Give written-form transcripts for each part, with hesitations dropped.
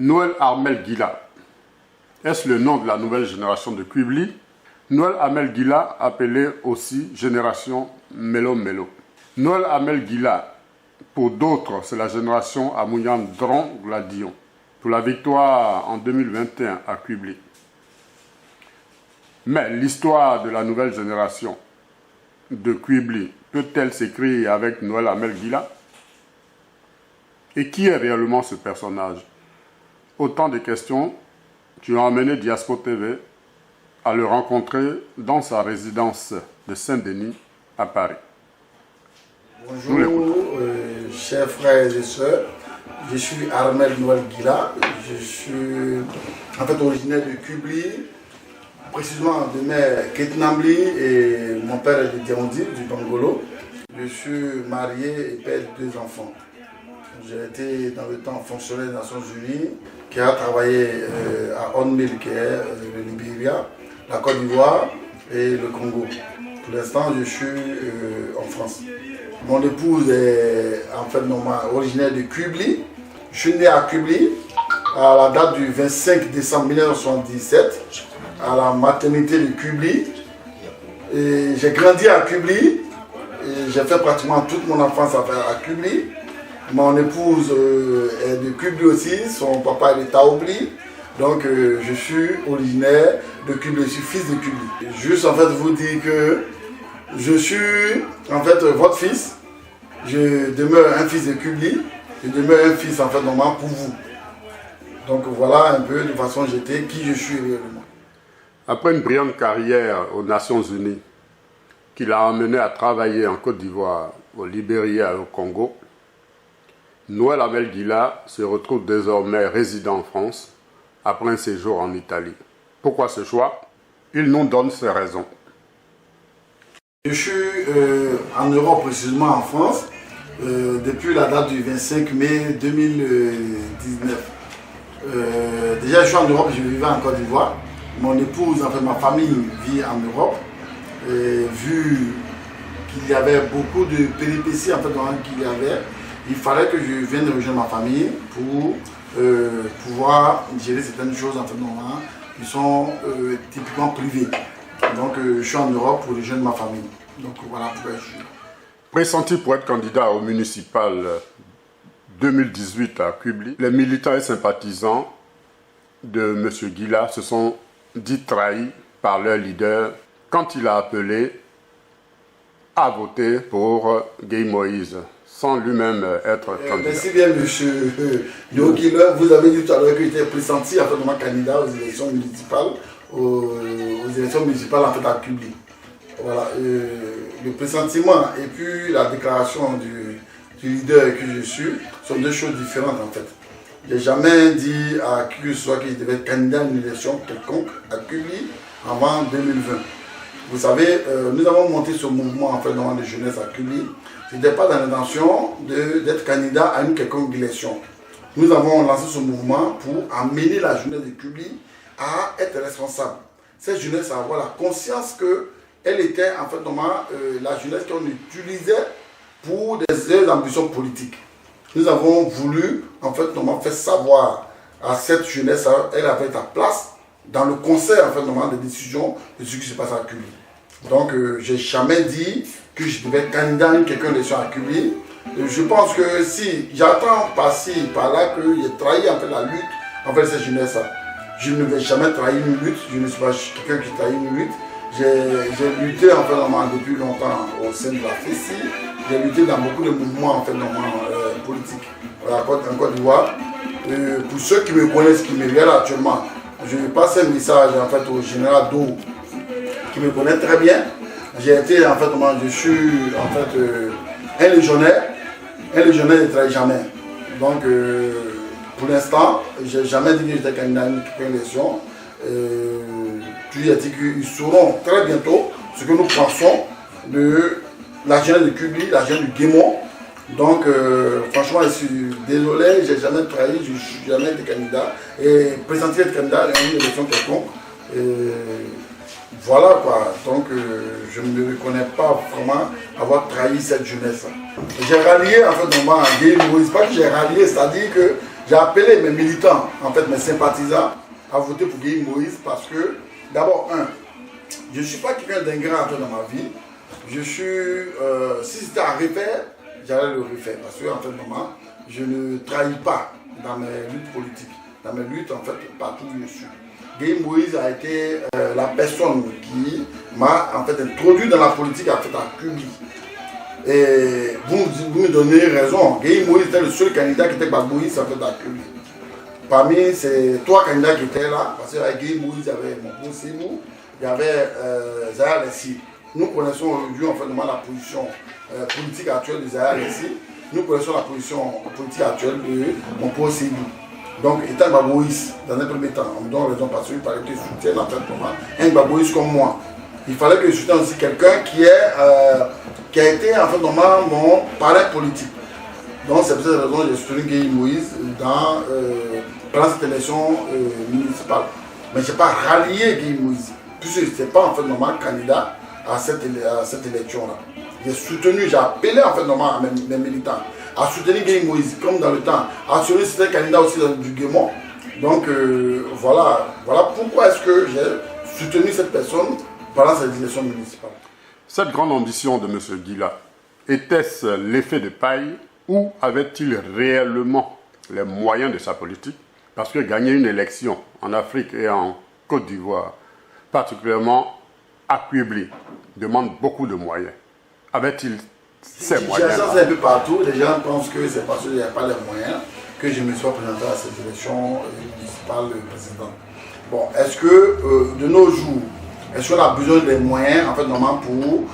Noël Armel Gila. Est-ce le nom de la nouvelle génération de Quibli? Noël Armel Gila, appelé aussi génération Melo Melo. Noël Armel Gila, pour d'autres, c'est la génération Amouyan Dron Gladion, pour la victoire en 2021 à Quibli. Mais l'histoire de la nouvelle génération de Quibli peut-elle s'écrire avec Noël Armel Gila? Et qui est réellement ce personnage? Autant de questions qui ont amené Diaspo TV à le rencontrer dans sa résidence de Saint-Denis à Paris. Bonjour, chers frères et sœurs. Je suis Armel Noël Gila. Je suis en fait originaire de Quibli, précisément de mère Ketnambli et mon père est de Diamondi, du Bangolo. Je suis marié et père de 2 enfants. J'ai été dans le temps fonctionnaire des Nations Unies, qui a travaillé à Onmil, qui est le Libéria, la Côte d'Ivoire et le Congo. Pour l'instant, je suis en France. Mon épouse est en fait originaire de Quibli. Je suis né à Quibli à la date du 25 décembre 1977 à la maternité de Quibli. J'ai grandi à Quibli et j'ai fait pratiquement toute mon enfance à Quibli. Mon épouse est de Quibli aussi, son papa est de Taoubli. Donc je suis originaire de Quibli, je suis fils de Quibli. Juste en fait vous dire que je suis en fait votre fils. Je demeure un fils de Quibli. Je demeure un fils en fait normal pour vous. Donc voilà un peu de façon j'étais qui je suis réellement. Après une brillante carrière aux Nations Unies, qui l'a amené à travailler en Côte d'Ivoire, au Libéria et au Congo, Noël Armel Gila se retrouve désormais résident en France après un séjour en Italie. Pourquoi ce choix? Il nous donne ses raisons. Je suis en Europe, précisément en France, depuis la date du 25 mai 2019. Déjà, je suis en Europe, je vivais en Côte d'Ivoire. Mon épouse, en fait, ma famille vit en Europe. Et vu qu'il y avait beaucoup de péripéties en fait, qu'il y avait, il fallait que je vienne rejoindre ma famille pour pouvoir gérer certaines choses en fait, qui sont typiquement privées. Donc je suis en Europe pour rejoindre ma famille. Donc voilà pourquoi je suis. Pressenti pour être candidat au municipal 2018 à Quibli, les militants et sympathisants de M. Gila se sont dit trahis par leur leader quand il a appelé à voter pour Guy Moïse, sans lui-même être candidat. Merci bien, M. Gila. Vous avez dit tout à l'heure qu'il était pressenti en fait, candidat aux élections municipales, aux élections municipales en fait, à Quibli. Voilà, le pressentiment et puis la déclaration du leader que je suis sont 2 choses différentes en fait. Je n'ai jamais dit à qui que ce soit que je devais être candidat à une élection quelconque à Quibli avant 2020. Vous savez, nous avons monté ce mouvement en fait, de jeunesse à Quibli. Ce n'était pas dans l'intention d'être candidat à une quelconque élection. Nous avons lancé ce mouvement pour amener la jeunesse de Quibli à être responsable. Cette jeunesse à avoir la conscience qu'elle était en fait la jeunesse qu'on utilisait pour des ambitions politiques. Nous avons voulu en fait faire savoir à cette jeunesse, elle avait sa place dans le conseil en fait, des décisions de ce qui se passe à Quibli. Donc je n'ai jamais dit que je devais être candidat à quelqu'un élection à Quibli. Je pense que si j'attends par-ci, par-là, que j'ai trahi en fait, la lutte envers cette jeunesse. Je ne vais jamais trahir une lutte, je ne suis pas quelqu'un qui trahit une lutte. J'ai lutté en fait, depuis longtemps au sein de la FECI. J'ai lutté dans beaucoup de mouvements en fait, politiques en Côte d'Ivoire. Pour ceux qui me connaissent, qui me regardent actuellement, je passe un message en fait, au général Do, qui me connaît très bien. J'ai été en fait, je suis en fait un légionnaire. Un légionnaire ne trahit jamais. Donc pour l'instant, je n'ai jamais dit que j'étais candidat à une élection. Puis il a dit qu'ils sauront très bientôt ce que nous pensons de la jeunesse de Quibli, la jeunesse du Guémon. Donc franchement, je suis désolé, je n'ai jamais trahi, je n'ai jamais été candidat. Et présenter être candidat à une élection quelconque. Voilà quoi, donc je ne me reconnais pas vraiment avoir trahi cette jeunesse. J'ai rallié en fait à Guy Moïse, pas que j'ai rallié, c'est-à-dire que J'ai appelé mes militants, en fait mes sympathisants, à voter pour Guy Moïse parce que, d'abord, je ne suis pas quelqu'un d'ingrat dans ma vie. Je suis, si c'était à refaire, j'allais le refaire parce que, en fait, moment, je ne trahis pas dans mes luttes politiques, dans mes luttes, en fait, partout où je suis. Guy Moïse a été la personne qui m'a, en fait, introduit dans la politique, en fait, à Cuba. Et vous me donnez raison, Guy Moïse était le seul candidat qui était Moïse, en fait, à Cuba. Parmi ces 3 candidats qui étaient là, parce qu'avec Guy Moïse, il y avait Mopo Sémou, il y avait Zahra Lessi. Nous connaissons aujourd'hui en fait la position politique actuelle de Zahra Lessi. Nous connaissons la position politique actuelle de Mopo Sémou. Donc, étant Moïse, dans un premier temps, on me donne raison parce qu'il fallait que je soutienne en fait un Moïse comme moi. Il fallait que je soutienne aussi quelqu'un qui a été en fait mon parrain politique. Donc, c'est pour cette raison que j'ai soutenu Guy Moïse pendant cette élection municipale. Mais je n'ai pas rallié Guy Moïse, puisque je n'étais pas en fait candidat à cette élection-là. J'ai soutenu, j'ai appelé en fait mes militants à soutenir Guy Moïse, comme dans le temps, à soutenir certains candidats aussi du Guémont. Donc voilà pourquoi est-ce que j'ai soutenu cette personne pendant cette élection municipale. Cette grande ambition de M. Gila, était-ce l'effet de paille ou avait-il réellement les moyens de sa politique? Parce que gagner une élection en Afrique et en Côte d'Ivoire, particulièrement à Quibli, demande beaucoup de moyens. Avait-il ces moyens? C'est un peu partout. Les gens pensent que c'est parce qu'il n'y a pas les moyens que je me sois présenté à cette élection municipale présidente. Bon, est-ce que de nos jours, est-ce qu'on a besoin des moyens en fait, normalement pour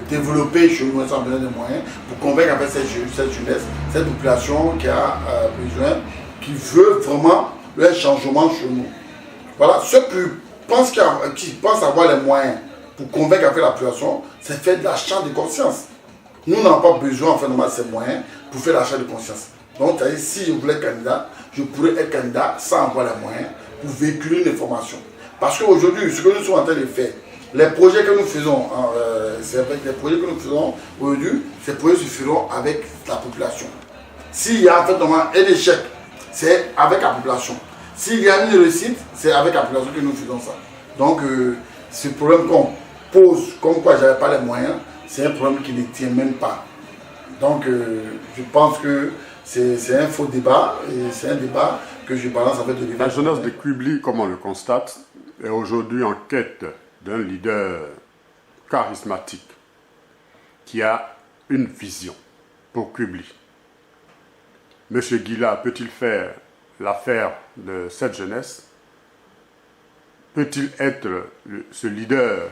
développer chez nous, est-ce qu'on a besoin des moyens pour convaincre en fait, cette jeunesse, cette population qui a besoin, qui veut vraiment un changement chez nous. Voilà, ceux qui pensent avoir les moyens pour convaincre en fait, la population, c'est faire de l'achat de conscience. Nous n'avons pas besoin en fait, de ces moyens pour faire l'achat de conscience. Donc, si je voulais être candidat, je pourrais être candidat sans avoir les moyens pour véhiculer une information. Parce qu'aujourd'hui, ce que nous sommes en train de faire, les projets que nous faisons, c'est avec les projets que nous faisons aujourd'hui, ces projets se feront avec la population. S'il y a en fait un échec, c'est avec la population. S'il y a une réussite, c'est avec la population que nous faisons ça. Donc, ce problème qu'on pose, comme quoi je n'avais pas les moyens, c'est un problème qui ne tient même pas. Donc, je pense que c'est un faux débat, et c'est un débat que je balance avec de La jeunesse de Quibli, comme on le constate, est aujourd'hui en quête d'un leader charismatique qui a une vision pour Quibli. M. Gila peut-il faire l'affaire de cette jeunesse? Peut-il être ce leader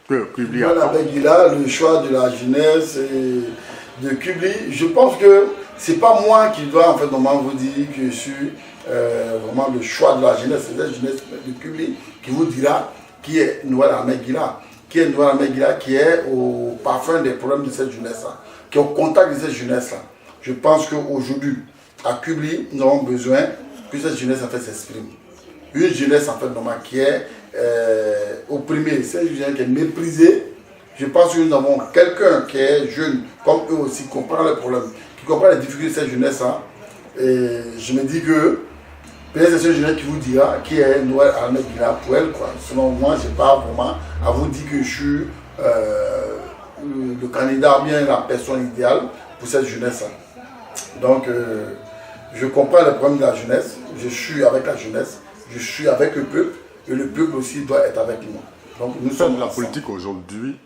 que Quibli attend? Avec Gila, le choix de la jeunesse de Quibli, je pense que ce n'est pas moi qui dois en fait vous dire que je suis vraiment le choix de la jeunesse. C'est la jeunesse de Quibli qui vous dira qui est Noël Ahmed Gila, qui est Noël Ahmed Gila, qui est au parfum des problèmes de cette jeunesse-là, qui est au contact de cette jeunesse-là. Je pense qu'aujourd'hui, à Quibli, nous avons besoin que cette jeunesse en fait s'exprime. Une jeunesse en fait qui est opprimée, c'est une jeunesse qui est méprisée. Je pense que nous avons quelqu'un qui est jeune, comme eux aussi, qui comprend les problèmes, qui comprend les difficultés de cette jeunesse-là. Et je me dis que peut-être c'est cette jeunesse qui vous dira qui est Noël Ahmed Gila pour elle. Quoi. Selon moi, je n'ai pas vraiment à vous dire que je suis le candidat, bien la personne idéale pour cette jeunesse-là. Donc, je comprends les problèmes de la jeunesse, je suis avec la jeunesse, je suis avec le peuple, et le peuple aussi doit être avec nous. Donc, nous sommes la politique aujourd'hui,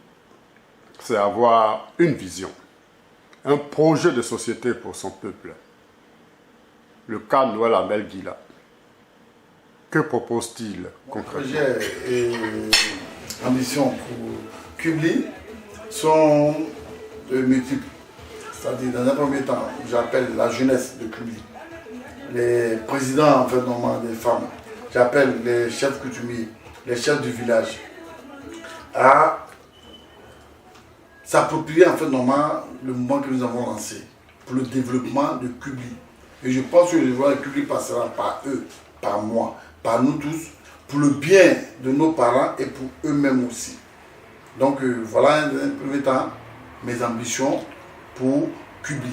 c'est avoir une vision, un projet de société pour son peuple. Le cas Noël Ahmed Gila, que propose-t-il concrètement? Projet et ambition pour Quibli sont multiples. C'est-à-dire, dans un premier temps, j'appelle la jeunesse de Quibli, les présidents en fait, des femmes, j'appelle les chefs coutumiers, les chefs du village, à s'approprier en fait, le mouvement que nous avons lancé pour le développement de Quibli. Et je pense que le développement de Quibli passera par eux, par moi, par nous tous, pour le bien de nos parents et pour eux-mêmes aussi. Donc voilà un premier temps mes ambitions pour Quibli.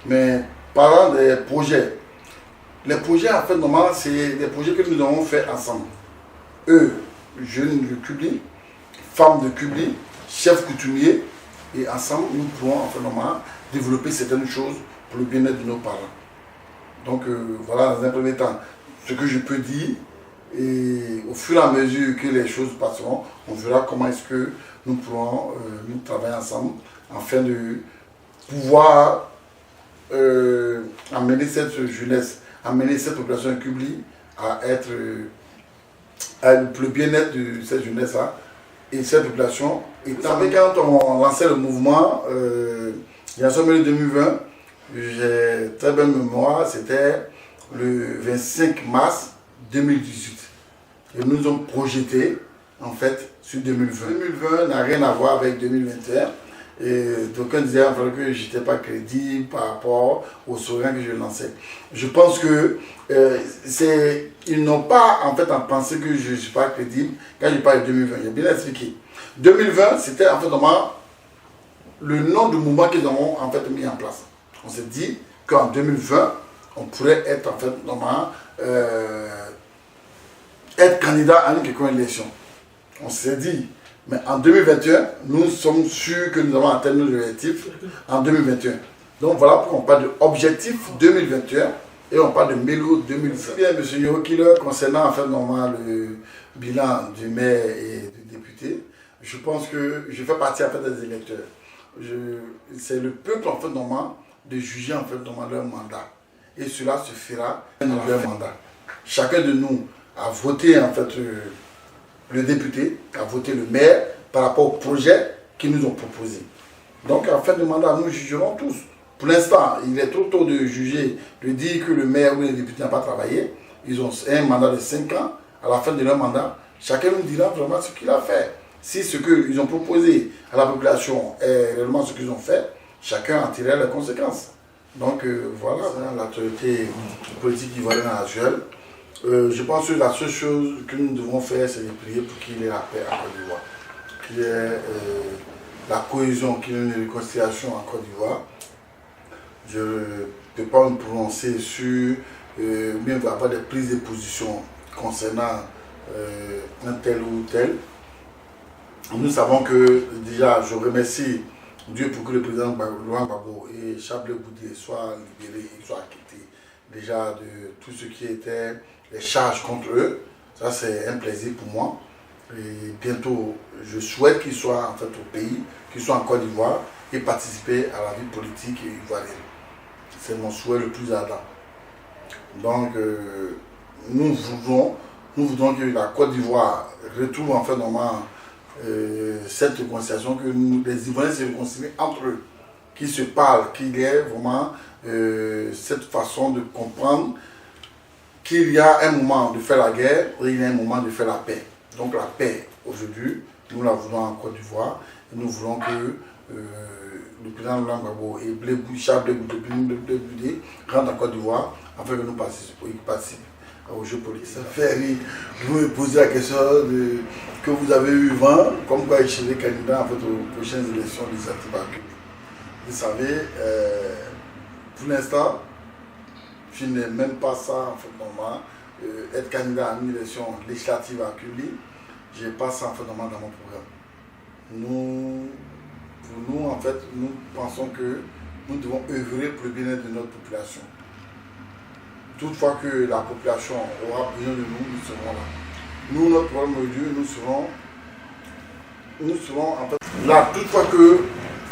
Mais parlant des projets, Les projets, en fait, normalement, c'est des projets que nous avons fait ensemble. Eux, jeunes de Kubli, femmes de Kubli, chefs coutumiers, et ensemble, nous pouvons, en fait, normalement, développer certaines choses pour le bien-être de nos parents. Donc, voilà, dans un premier temps, ce que je peux dire, et au fur et à mesure que les choses passeront, on verra comment est-ce que nous pourrons nous travailler ensemble afin de pouvoir amener cette jeunesse, amener cette population de Kubli à être pour le bien-être de cette jeunesse-là et cette population. Et vous savez, quand on lançait le mouvement, en 2020, j'ai très bonne mémoire, c'était le 25 mars 2018. Et nous nous sommes projetés en fait sur 2020. 2020 n'a rien à voir avec 2021. Et d'aucuns disaient que je n'étais pas crédible par rapport au slogan que je lançais. Je pense que ils n'ont pas en fait pensé que je ne suis pas crédible quand je parle de 2020. J'ai bien expliqué. 2020, c'était en fait vraiment le nom du mouvement qu'ils ont en fait mis en place. On s'est dit qu'en 2020, on pourrait être en fait normalement être candidat à une quelconque élection. On s'est dit, mais en 2021, nous sommes sûrs que nous allons atteindre nos objectifs en 2021. Donc voilà pourquoi on parle d'objectif 2021 et on parle de Mélo 2020. Bien, M. Yokiller, concernant en fait normalement le bilan du maire et du député, je pense que je fais partie en fait des électeurs. C'est le peuple en fait normalement de juger en fait normalement leur mandat. Et cela se fera dans leur mandat. Chacun de nous a voté en fait le député, a voté le maire par rapport au projet qu'ils nous ont proposé. Donc en fin de mandat, nous jugerons tous. Pour l'instant, il est trop tôt de juger, de dire que le maire ou le député n'a pas travaillé. Ils ont un mandat de 5 ans. À la fin de leur mandat, chacun nous dira vraiment ce qu'il a fait. Si ce qu'ils ont proposé à la population est réellement ce qu'ils ont fait, chacun en tirera les conséquences. Donc voilà, l'autorité politique ivoirienne actuelle. Je pense que la seule chose que nous devons faire, c'est de prier pour qu'il y ait la paix en Côte d'Ivoire, qu'il y ait la cohésion, qu'il y ait une réconciliation en Côte d'Ivoire. Je ne peux pas me prononcer sur bien avoir des prises de position concernant un tel ou tel. Nous savons que déjà, je remercie Dieu pour que le président Laurent Gbagbo et Chablé Goudé soient libérés, soient acquittés déjà de tout ce qui était les charges contre eux. Ça, c'est un plaisir pour moi. Et bientôt, je souhaite qu'ils soient en fait au pays, qu'ils soient en Côte d'Ivoire et participer à la vie politique ivoirienne. C'est mon souhait le plus ardent. Donc, nous voudrons que la Côte d'Ivoire retrouve en fait normalement cette réconciliation, que les Ivoiriens se réconcilient entre eux, qu'ils se parlent, qu'il y ait vraiment cette façon de comprendre qu'il y a un moment de faire la guerre et il y a un moment de faire la paix. Donc la paix, aujourd'hui, nous la voulons en Côte d'Ivoire et nous voulons que le président Laurent Gbagbo et Chablé Goudé rentrent en Côte d'Ivoire afin que nous participions aux Jeux politiques. Ça fait rire. Vous me posez la question que vous avez eu vent, comme quoi il serait candidat en fait, aux prochaines élections législatives à Cuba. Vous savez, pour l'instant, je n'ai même pas ça en fait normalement. Être candidat à une élection législative à Cuba, je n'ai pas ça en fait normalement dans mon programme. Pour nous, en fait, nous pensons que nous devons œuvrer pour le bien-être de notre population. Toutefois que la population aura besoin de nous, nous serons là. Nous, notre problème de Dieu, nous serons en fait là. Toutefois que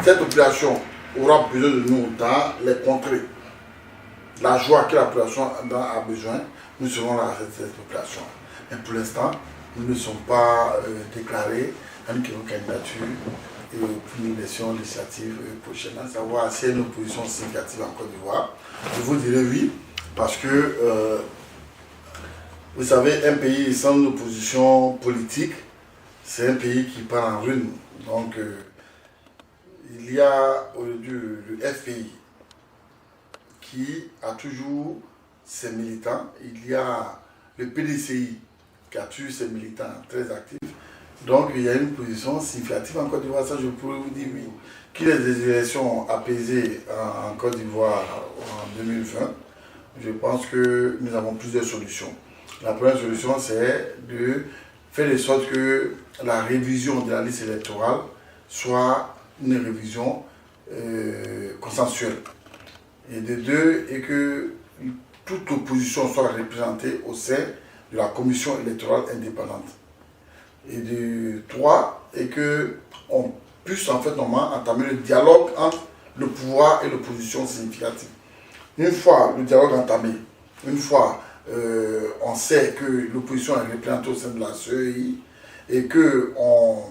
cette population aura besoin de nous dans les contrées, la joie que la population a besoin, nous serons là avec cette population. Mais pour l'instant, nous ne sommes pas déclarés à une candidature pour une élection législative prochaine, à savoir si il y a une opposition significative en Côte d'Ivoire. Je vous dirais oui, parce que vous savez, un pays sans une opposition politique, c'est un pays qui part en ruine. Donc, il y a le FPI qui a toujours ses militants. Il y a le PDCI qui a toujours ses militants très actifs. Donc, il y a une position significative en Côte d'Ivoire. Ça, je pourrais vous dire oui. Qu'il y ait des élections apaisées en Côte d'Ivoire en 2020, je pense que nous avons plusieurs solutions. La première solution, c'est de faire de sorte que la révision de la liste électorale soit une révision consensuelle. Et de deux, et que toute opposition soit représentée au sein de la commission électorale indépendante. Et de trois, et qu'on puisse en fait normalement entamer le dialogue entre le pouvoir et l'opposition significative. Une fois le dialogue entamé, une fois on sait que l'opposition est représentée au sein de la CEI et qu'on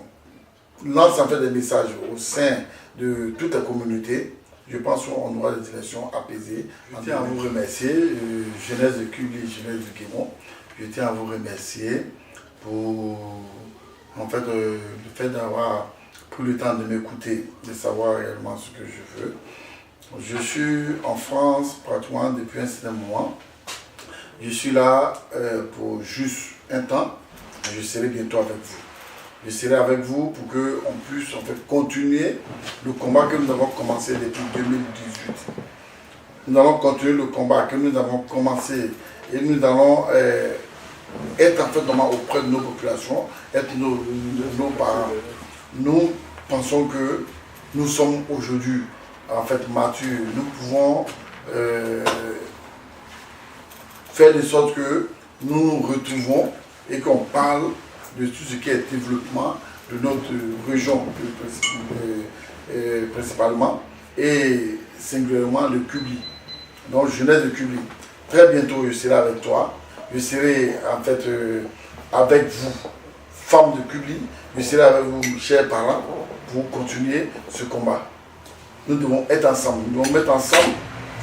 lance en fait des messages au sein de toute la communauté, je pense qu'on aura des élections apaisées. Je tiens à vous remercier, jeunesse de Kubli, jeunesse du Guémon. Je tiens à vous remercier pour en fait, le fait d'avoir pris le temps de m'écouter, de savoir réellement ce que je veux. Je suis en France pratiquement depuis un certain moment. Je suis là pour juste un temps. Je serai bientôt avec vous. Je serai avec vous pour qu'on puisse en fait continuer le combat que nous avons commencé depuis 2018. Nous allons continuer le combat que nous avons commencé et nous allons être en fait auprès de nos populations, être nos parents. Nous pensons que nous sommes aujourd'hui en fait matures. Nous pouvons faire de sorte que nous nous retrouvons et qu'on parle de tout ce qui est développement de notre région principalement et singulièrement le Kubli. Donc jeunesse de Kubli. Très bientôt je serai avec toi, je serai en fait avec vous, femmes de Kubli, je serai avec vous, chers parents, pour continuer ce combat. Nous devons être ensemble, nous devons mettre ensemble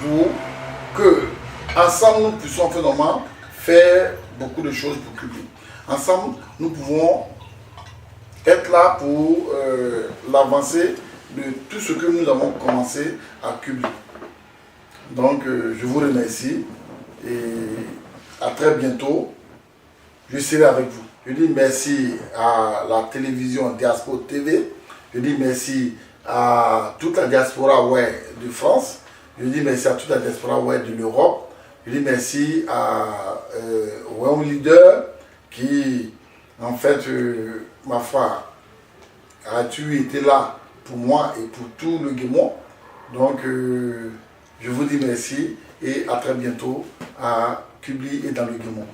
pour que ensemble nous puissions finalement faire beaucoup de choses pour Kubli. Ensemble, nous pouvons être là pour l'avancée de tout ce que nous avons commencé à Kubli. Donc, je vous remercie et à très bientôt. Je serai avec vous. Je dis merci à la télévision Diaspora TV. Je dis merci à toute la diaspora de France. Je dis merci à toute la diaspora de l'Europe. Je dis merci à Royaume Leader qui, en fait, ma foi, a-tu été là pour moi et pour tout le Guémon. Donc, je vous dis merci et à très bientôt à Kubli et dans le Guémon.